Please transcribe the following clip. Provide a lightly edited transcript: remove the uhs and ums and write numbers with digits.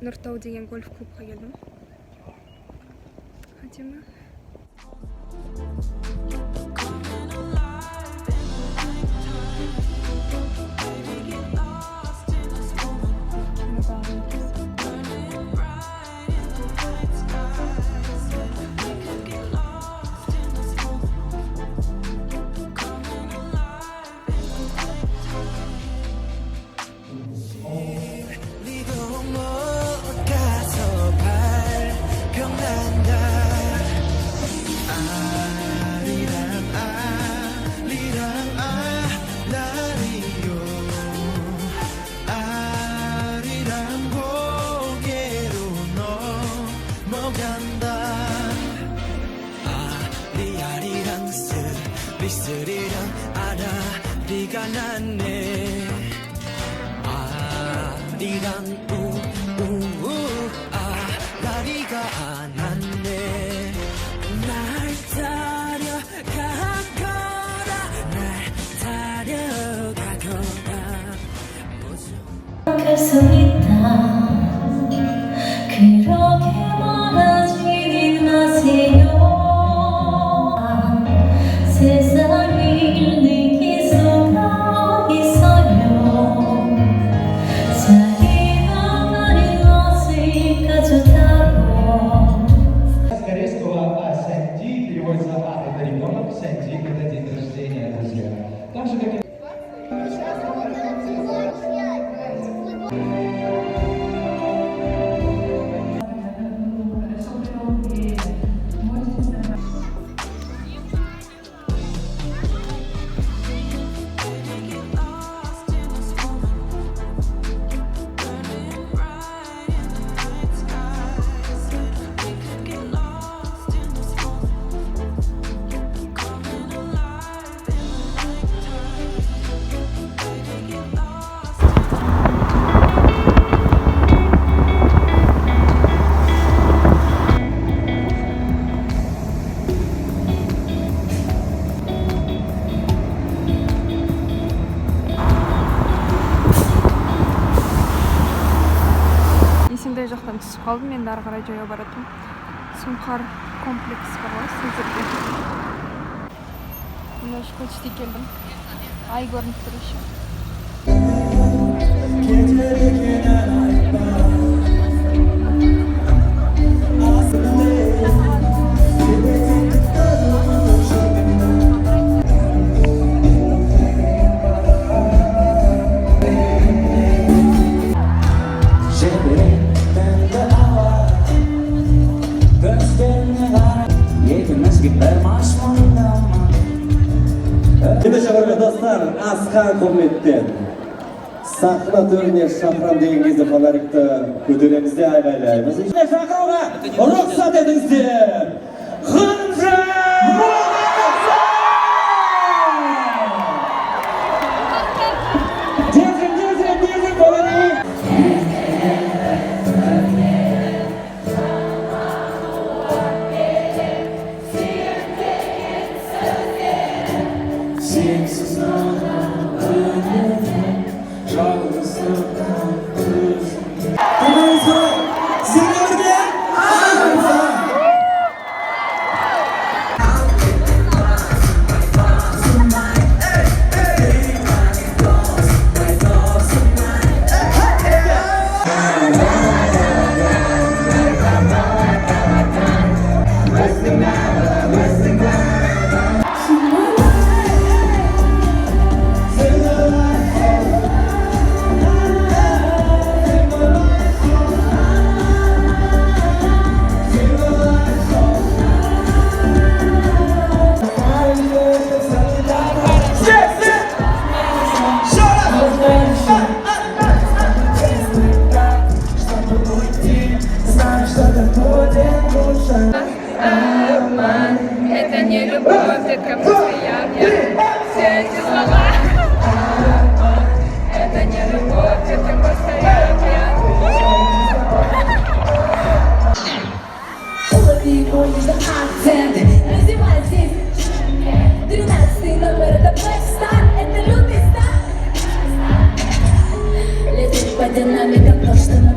Нұртау деген гольф клубқа келдім. Әдемі. 비스리랑 아다리가 났네 아리랑 우우우 아다리가 났네 날 따려가거라 날 따려가거라 갈 수 있다 그렇게 말하지 마세요 세상을 느낄 수가 있어요 자기가 말이 없으니까 좋다고 Скорее слова Сэнди переводится это ребенок, Сэнди это день рождения, друзья. Так же, как и Есентай жақтан түсіп қалдым, мен ары қарай жаяу баратым. Сұңқар комплекс бар ғой, Сызырде. Мен уже почти келдім. Ай көрініп тұр еще. Шақырған достар, асқан құрметтен сахна төріне шақырам деген кезде фонарикті көтеремізде айғайлаймыз. Шақыруға рұқсат етіңіздер. Ғанжан! Дезім, болайын! Sensiz ona ölürüm Жалғыздықтан өзім Тамаңызға сендерге аңызға Это не любовь, это постояние. Все эти слова. Это не любовь, это постояние. Называй здесь 13 номер, это Black Star, это лютый стар. Летит по динамикам то, что на